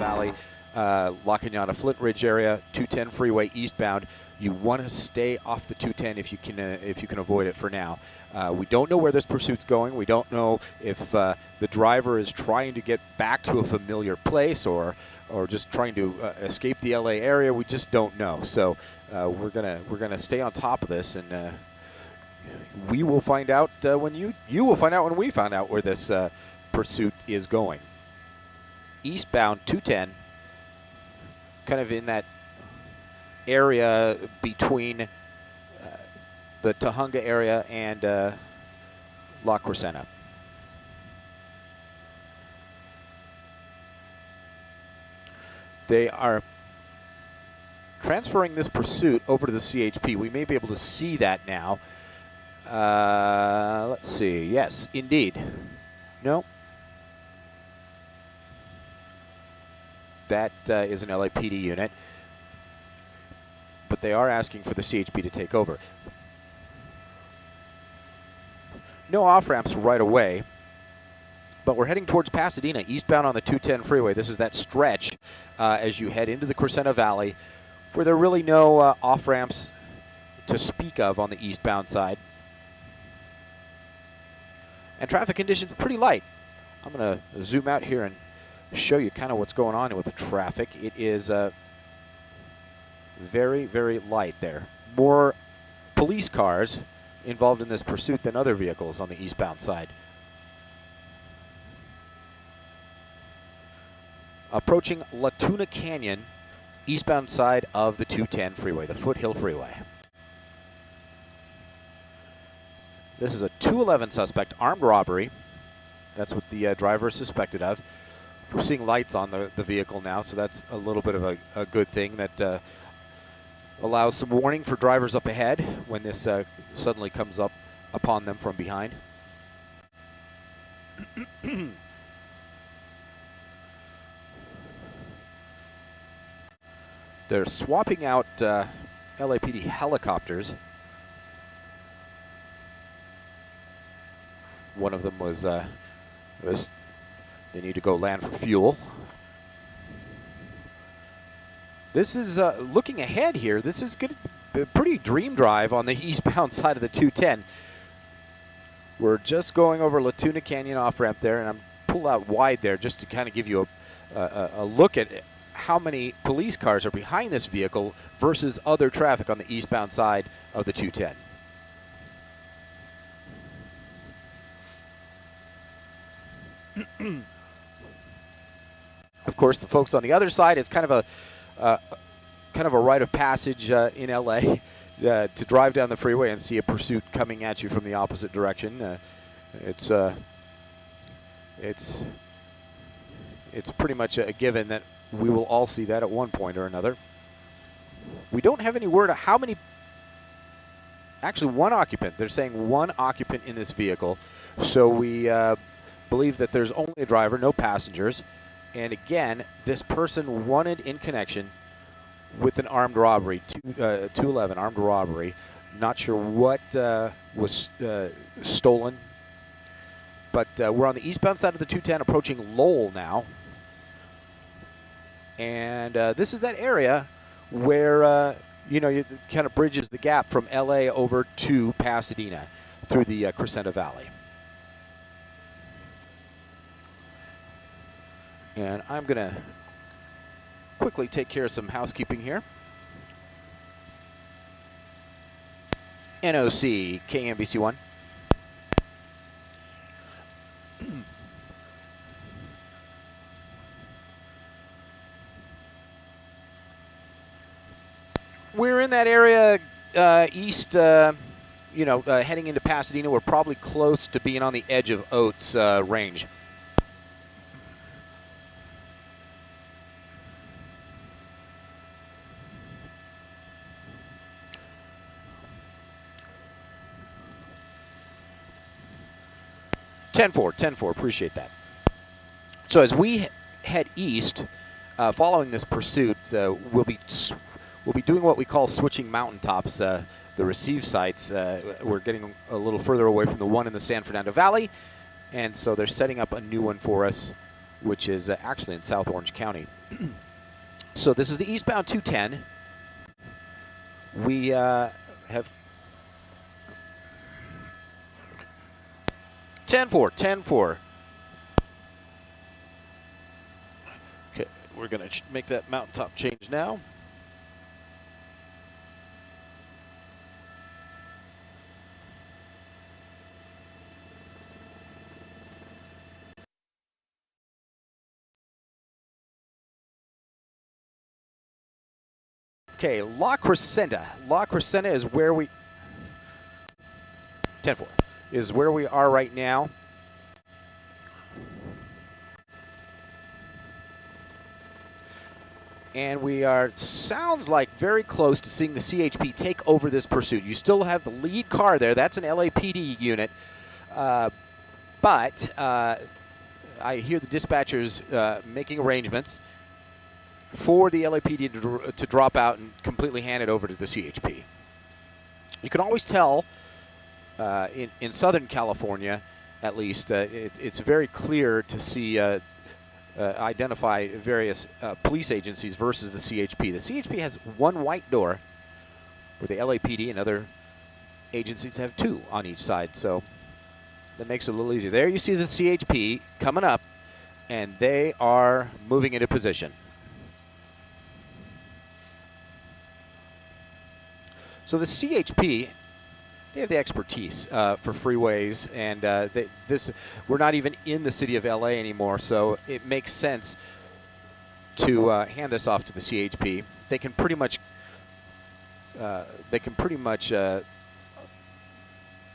Valley, La Cañada Flint Ridge area, 210 freeway eastbound. You want to stay off the 210 if you can avoid it for now. We don't know where this pursuit's going. We don't know if the driver is trying to get back to a familiar place or just trying to escape the LA area. We just don't know. So we're gonna stay on top of this, and we will find out when you will find out when we find out where this pursuit is going. Eastbound 210, kind of in that area between the Tujunga area and La Crescenta. They are transferring this pursuit over to the CHP. We may be able to see that now. Let's see. Yes, indeed. No. That is an LAPD unit. But they are asking for the CHP to take over. No off-ramps right away, but we're heading towards Pasadena, eastbound on the 210 freeway. This is that stretch as you head into the Crescenta Valley, where there are really no off-ramps to speak of on the eastbound side. And traffic conditions are pretty light. I'm going to zoom out here and show you kind of what's going on with the traffic. It is very, very light there. More police cars involved in this pursuit than other vehicles on the eastbound side. Approaching La Tuna Canyon, eastbound side of the 210 freeway, the Foothill Freeway. This is a 211 suspect, armed robbery. That's what the driver is suspected of. We're seeing lights on the vehicle now, so that's a little bit of a good thing that allows some warning for drivers up ahead when this suddenly comes up upon them from behind. They're swapping out LAPD helicopters. One of them was they need to go land for fuel. This is looking ahead here. This is going to be a pretty dream drive on the eastbound side of the 210. We're just going over La Tuna Canyon off-ramp there, and I'm pulled out wide there just to kind of give you a look at how many police cars are behind this vehicle versus other traffic on the eastbound side of the 210. Of course, the folks on the other side, it's kind of a rite of passage in LA to drive down the freeway and see a pursuit coming at you from the opposite direction. It's pretty much a given that we will all see that at one point or another. We don't have any word of how many. Actually, one occupant. They're saying one occupant in this vehicle. So we believe that there's only a driver, no passengers. And again, this person wanted in connection with an armed robbery, 211 armed robbery. Not sure what was stolen. But we're on the eastbound side of the 210 approaching Lowell now. And this is that area where, it kind of bridges the gap from LA over to Pasadena through the Crescenta Valley. And I'm going to quickly take care of some housekeeping here. NOC, KMBC1. We're in that area east, heading into Pasadena. We're probably close to being on the edge of Oates range. Ten four, appreciate that. So as we head east, following this pursuit, we'll be doing what we call switching mountaintops, the receive sites. We're getting a little further away from the one in the San Fernando Valley, and so they're setting up a new one for us which is actually in South Orange County. So this is the eastbound 210. We have 10-4, 10-4. Okay, we're going to make that mountaintop change now. Okay, La Crescenta. La Crescenta is where we 10-4 is where we are right now. And we are, sounds like, very close to seeing the CHP take over this pursuit. You still have the lead car there. That's an LAPD unit. But I hear the dispatchers making arrangements for the LAPD to drop out and completely hand it over to the CHP. You can always tell in Southern California, at least, it's very clear to see identify various police agencies versus the CHP. The CHP has one white door, where the LAPD and other agencies have two on each side, so that makes it a little easier. There you see the CHP coming up, and they are moving into position. So the CHP, they have the expertise for freeways, and we're not even in the city of LA anymore, so it makes sense to hand this off to the CHP. They can pretty much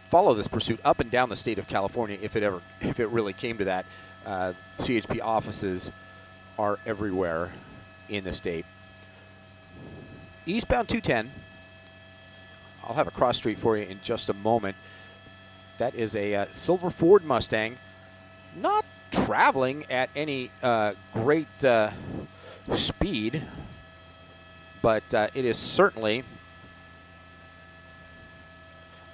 follow this pursuit up and down the state of California if it really came to that. CHP offices are everywhere in the state. Eastbound 210. I'll have a cross street for you in just a moment. That is a silver Ford Mustang, not traveling at any great speed, but it is certainly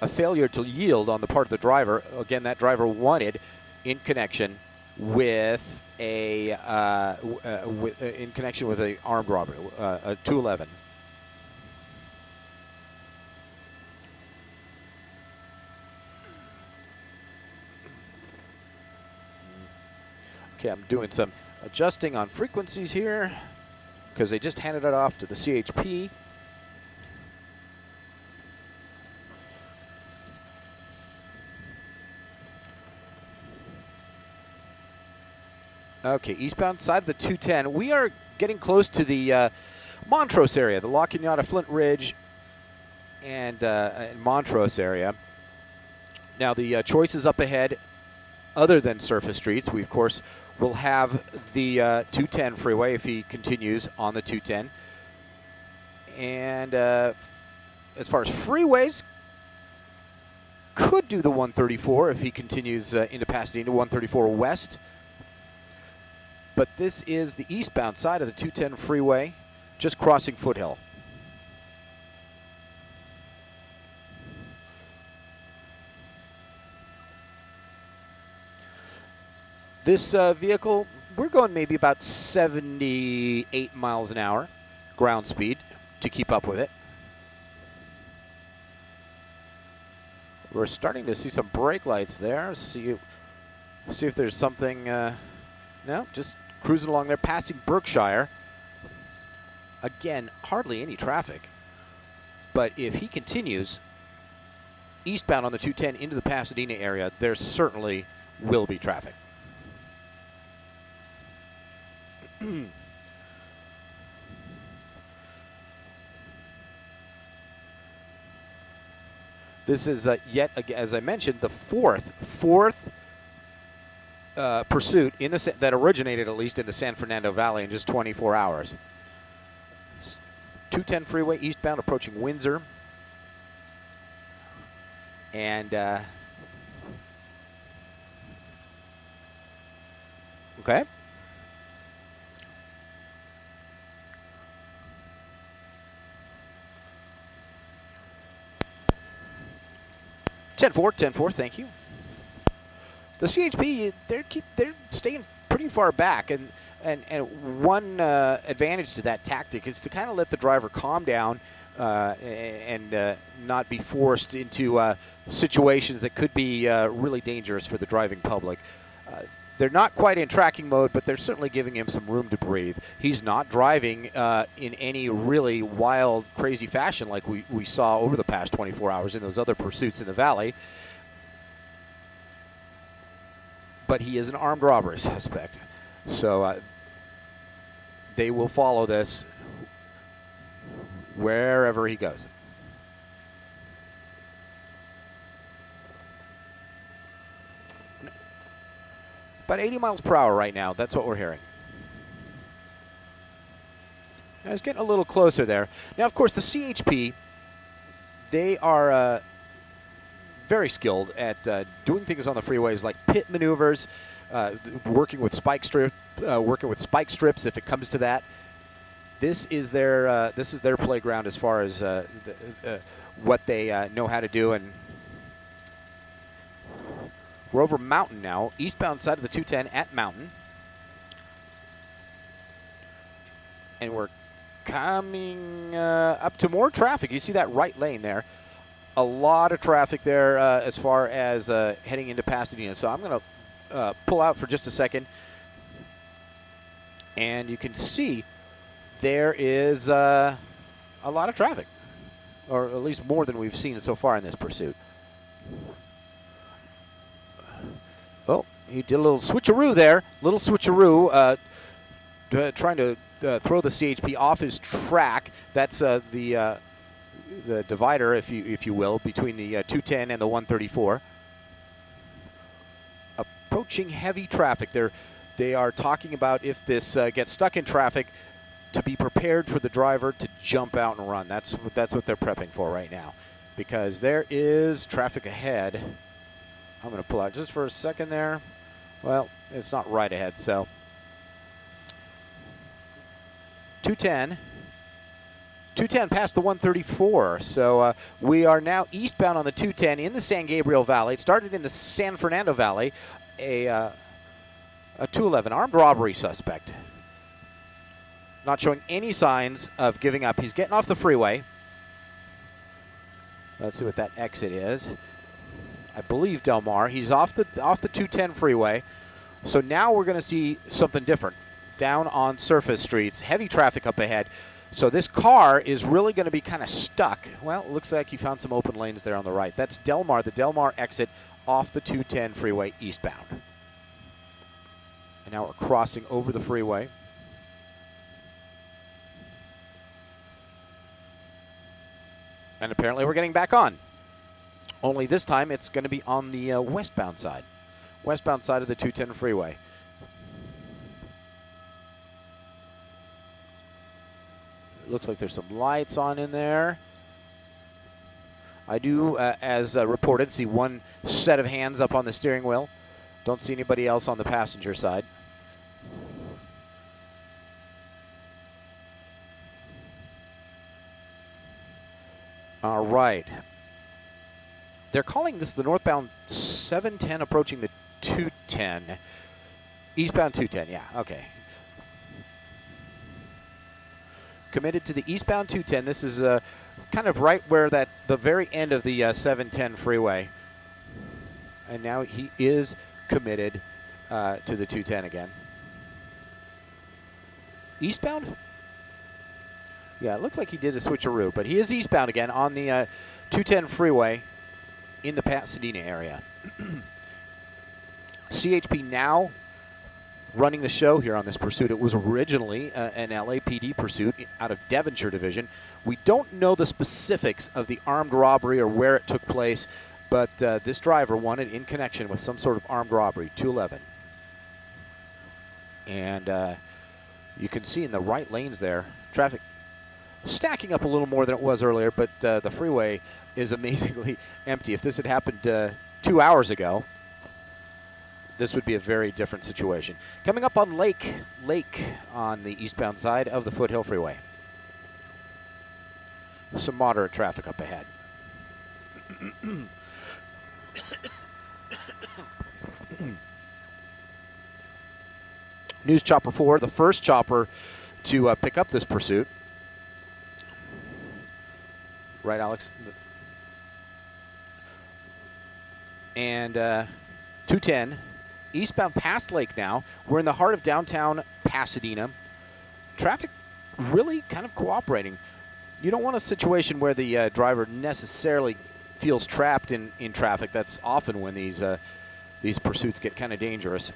a failure to yield on the part of the driver. Again, that driver wanted in connection with a armed robbery, a 211. Okay, I'm doing some adjusting on frequencies here because they just handed it off to the CHP. Okay, eastbound side of the 210. We are getting close to the Montrose area, the La Cañada, Flint Ridge, and Montrose area. Now the choices up ahead, other than surface streets, we of course will have the 210 freeway if he continues on the 210. And as far as freeways, could do the 134 if he continues into Pasadena, 134 west. But this is the eastbound side of the 210 freeway, just crossing Foothill. This vehicle, we're going maybe about 78 miles an hour ground speed to keep up with it. We're starting to see some brake lights there. See if there's something. No, just cruising along there, passing Berkshire. Again, hardly any traffic. But if he continues eastbound on the 210 into the Pasadena area, there certainly will be traffic. This is yet again, as I mentioned, the fourth pursuit in the that originated at least in the San Fernando Valley in just 24 hours. 210 freeway eastbound approaching Windsor, and okay. 10-4, 10-4, thank you. The CHP, they're staying pretty far back, and one advantage to that tactic is to kind of let the driver calm down and not be forced into situations that could be really dangerous for the driving public. They're not quite in tracking mode, but they're certainly giving him some room to breathe. He's not driving in any really wild, crazy fashion like we saw over the past 24 hours in those other pursuits in the valley. But he is an armed robbery suspect. So they will follow this wherever he goes. About 80 miles per hour right now. That's what we're hearing. Now he's getting a little closer there. Now, of course, the CHP, they are very skilled at doing things on the freeways like pit maneuvers, working with spike strips if it comes to that. This is their playground as far as what they know how to do. And we're over Mountain now, eastbound side of the 210 at Mountain. And we're coming up to more traffic. You see that right lane there. A lot of traffic there as far as heading into Pasadena. So I'm going to pull out for just a second. And you can see there is a lot of traffic, or at least more than we've seen so far in this pursuit. Oh, he did a little switcheroo there. Little switcheroo, trying to throw the CHP off his track. That's the divider, if you will, between the 210 and the 134. Approaching heavy traffic. They are talking about if this gets stuck in traffic, to be prepared for the driver to jump out and run. That's what they're prepping for right now, because there is traffic ahead. I'm going to pull out just for a second there. Well, it's not right ahead, so 210 past the 134. So we are now eastbound on the 210 in the San Gabriel Valley. It started in the San Fernando Valley. A 211 armed robbery suspect. Not showing any signs of giving up. He's getting off the freeway. Let's see what that exit is. I believe Del Mar. He's off the 210 freeway. So now we're going to see something different. Down on surface streets, heavy traffic up ahead. So this car is really going to be kind of stuck. Well, it looks like you found some open lanes there on the right. That's Del Mar, the Del Mar exit off the 210 freeway eastbound. And now we're crossing over the freeway. And apparently we're getting back on. Only this time it's going to be on the westbound side of the 210 freeway. It looks like there's some lights on in there. I do, as reported, see one set of hands up on the steering wheel. Don't see anybody else on the passenger side. All right. They're calling this the northbound 710 approaching the 210. Eastbound 210, yeah, okay. Committed to the eastbound 210. This is kind of right where the very end of the 710 freeway. And now he is committed to the 210 again. Eastbound? Yeah, it looked like he did a switcheroo, but he is eastbound again on the 210 freeway in the Pasadena area. CHP now running the show here on this pursuit. It was originally an LAPD pursuit out of Devonshire Division. We don't know the specifics of the armed robbery or where it took place, but this driver wanted in connection with some sort of armed robbery, 211. And you can see in the right lanes there, traffic stacking up a little more than it was earlier, but the freeway is amazingly empty. If this had happened 2 hours ago, this would be a very different situation. Coming up on Lake on the eastbound side of the Foothill Freeway. Some moderate traffic up ahead. News Chopper 4, the first chopper to pick up this pursuit. Right, Alex? And 210, eastbound past Lake now. We're in the heart of downtown Pasadena. Traffic really kind of cooperating. You don't want a situation where the driver necessarily feels trapped in traffic. That's often when these pursuits get kind of dangerous.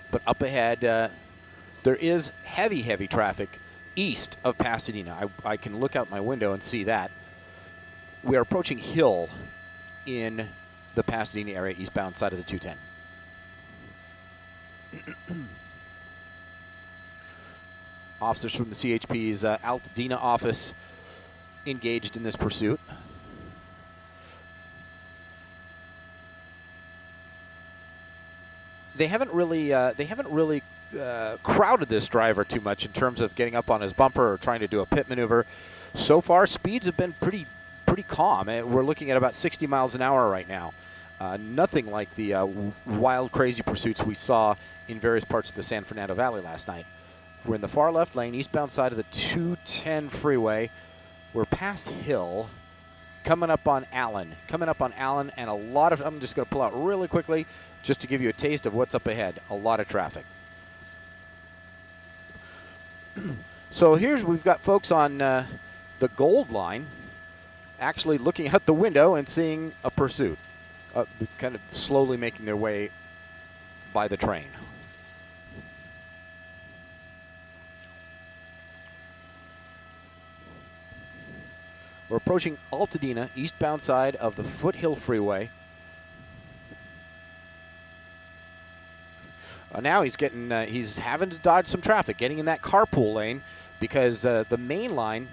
But up ahead, there is heavy traffic east of Pasadena. I can look out my window and see that. We are approaching Hill in the Pasadena area, eastbound side of the 210. Officers from the CHP's Altadena office engaged in this pursuit. They haven't really crowded this driver too much in terms of getting up on his bumper or trying to do a pit maneuver. So far, speeds have been pretty calm. We're looking at about 60 miles an hour right now. Nothing like the wild, crazy pursuits we saw in various parts of the San Fernando Valley last night. We're in the far left lane, eastbound side of the 210 freeway. We're past Hill, coming up on Allen, and a lot of, I'm just going to pull out really quickly just to give you a taste of what's up ahead. A lot of traffic. So we've got folks on the Gold Line actually looking out the window and seeing a pursuit, kind of slowly making their way by the train. We're approaching Altadena, eastbound side of the Foothill Freeway. Now he's having to dodge some traffic, getting in that carpool lane because the main line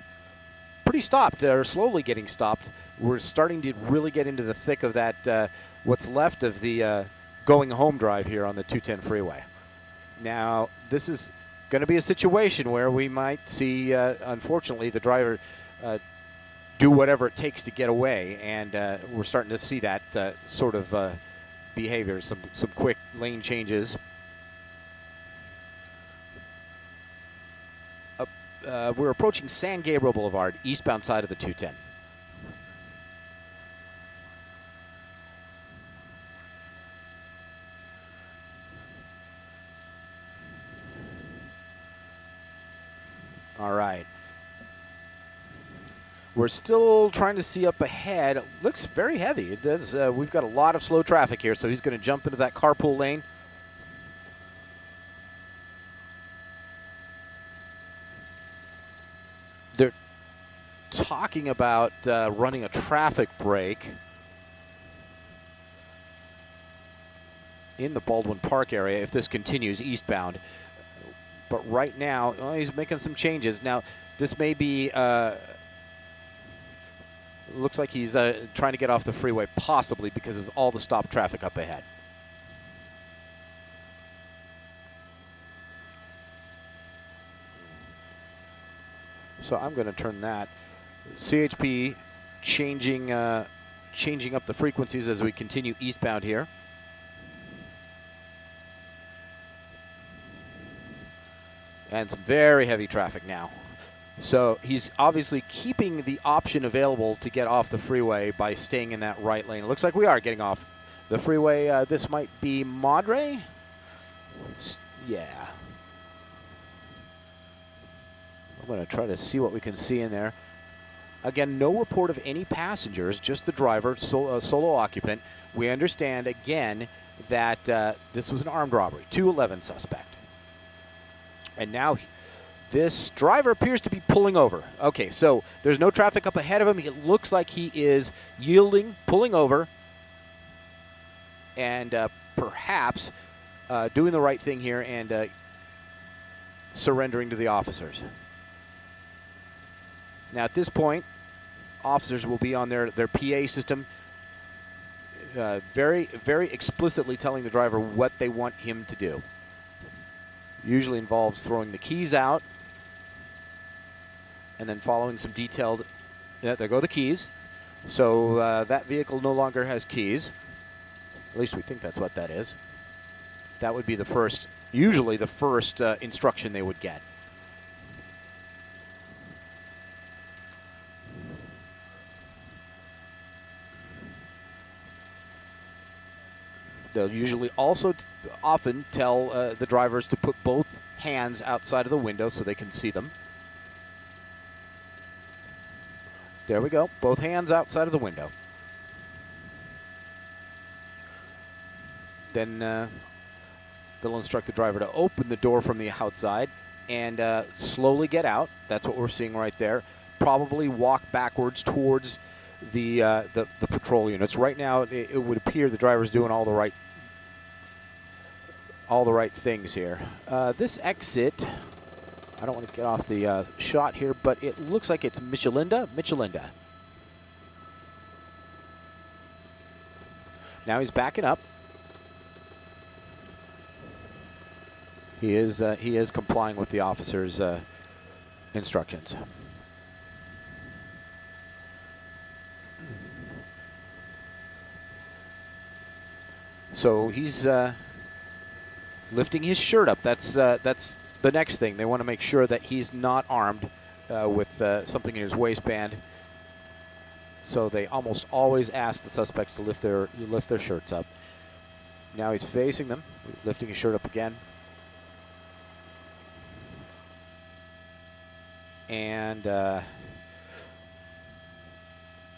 pretty stopped, or slowly getting stopped. We're starting to really get into the thick of that, what's left of the going home drive here on the 210 freeway. Now, this is going to be a situation where we might see, unfortunately, the driver do whatever it takes to get away, and we're starting to see that sort of behavior, some quick lane changes. We're approaching San Gabriel Boulevard, eastbound side of the 210. All right. We're still trying to see up ahead. It looks very heavy. It does. We've got a lot of slow traffic here, so he's going to jump into that carpool lane. They're talking about running a traffic break in the Baldwin Park area if this continues eastbound. But right now, he's making some changes. Now, this may be, looks like he's trying to get off the freeway, possibly because of all the stop traffic up ahead. So I'm going to turn that. CHP changing up the frequencies as we continue eastbound here. And some very heavy traffic now. So he's obviously keeping the option available to get off the freeway by staying in that right lane. It looks like we are getting off the freeway. This might be Madre. Yeah. I'm going to try to see what we can see in there. Again, no report of any passengers, just the driver, solo occupant. We understand, again, that this was an armed robbery, 211 suspect. And now this driver appears to be pulling over. Okay, so there's no traffic up ahead of him. It looks like he is yielding, pulling over, and perhaps doing the right thing here and surrendering to the officers. Now, at this point, officers will be on their PA system, very explicitly telling the driver what they want him to do. Usually involves throwing the keys out and then following some detailed, yeah, there go the keys. So that vehicle no longer has keys. At least we think that's what that is. That would be the first usually the first instruction they would get. They'll usually also often tell the drivers to put both hands outside of the window so they can see them. There we go, both hands outside of the window. Then they'll instruct the driver to open the door from the outside and slowly get out. That's what we're seeing right there. Probably walk backwards towards the patrol units. Right now, it would appear the driver's doing all the right things here. This exit, I don't want to get off the shot here, but it looks like it's Michelinda. Now he's backing up. He is complying with the officer's instructions. So he's lifting his shirt up. That's the next thing. They want to make sure that he's not armed with something in his waistband. So they almost always ask the suspects to lift their shirts up. Now he's facing them, lifting his shirt up again. And they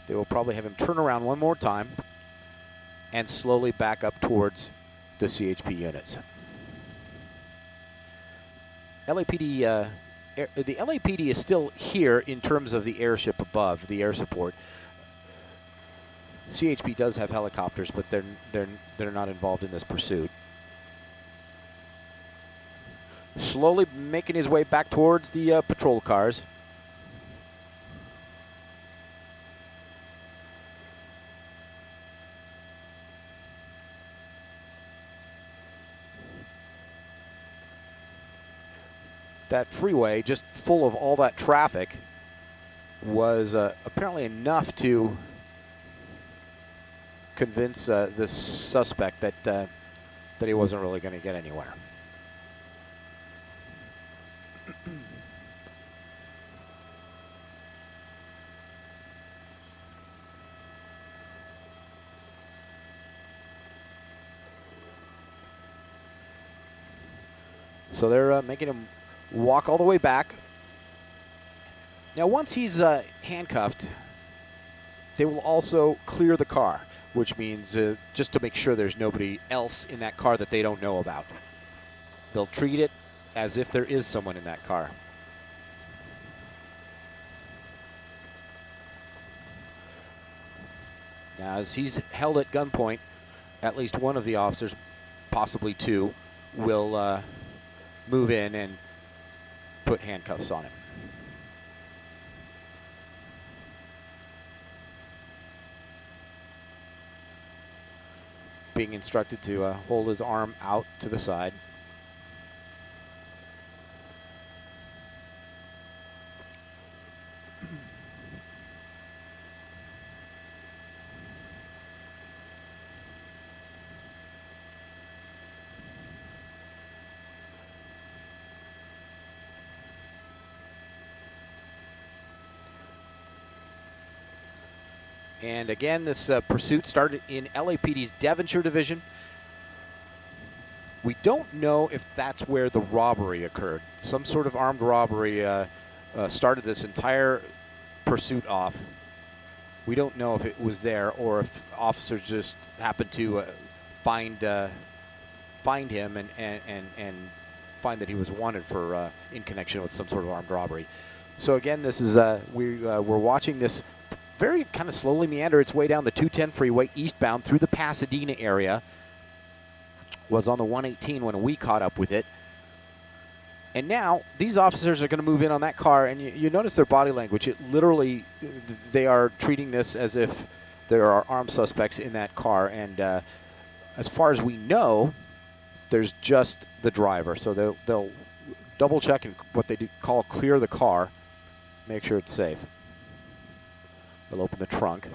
will probably have him turn around one more time and slowly back up towards the CHP units. LAPD, the LAPD is still here in terms of the airship above, the air support. CHP does have helicopters, but they're not involved in this pursuit. Slowly making his way back towards the patrol cars. That freeway, just full of all that traffic, was apparently enough to convince this suspect that he wasn't really going to get anywhere. So they're making him walk all the way back. Now, once he's handcuffed, they will also clear the car, which means just to make sure there's nobody else in that car that they don't know about. They'll treat it as if there is someone in that car. Now, as he's held at gunpoint, at least one of the officers, possibly two, will move in and put handcuffs on him. Being instructed to hold his arm out to the side. And again, this pursuit started in LAPD's Devonshire Division. We don't know if that's where the robbery occurred. Some sort of armed robbery started this entire pursuit off. We don't know if it was there or if officers just happened to find him and find that he was wanted for in connection with some sort of armed robbery. So again, this is we're watching this very kind of slowly meander its way down the 210 freeway eastbound through the Pasadena area. Was on the 118 when we caught up with it. And now these officers are going to move in on that car, and you notice their body language. It literally, they are treating this as if there are armed suspects in that car. And as far as we know, there's just the driver. So they'll double check and what they call clear the car, make sure it's safe. They'll open the trunk.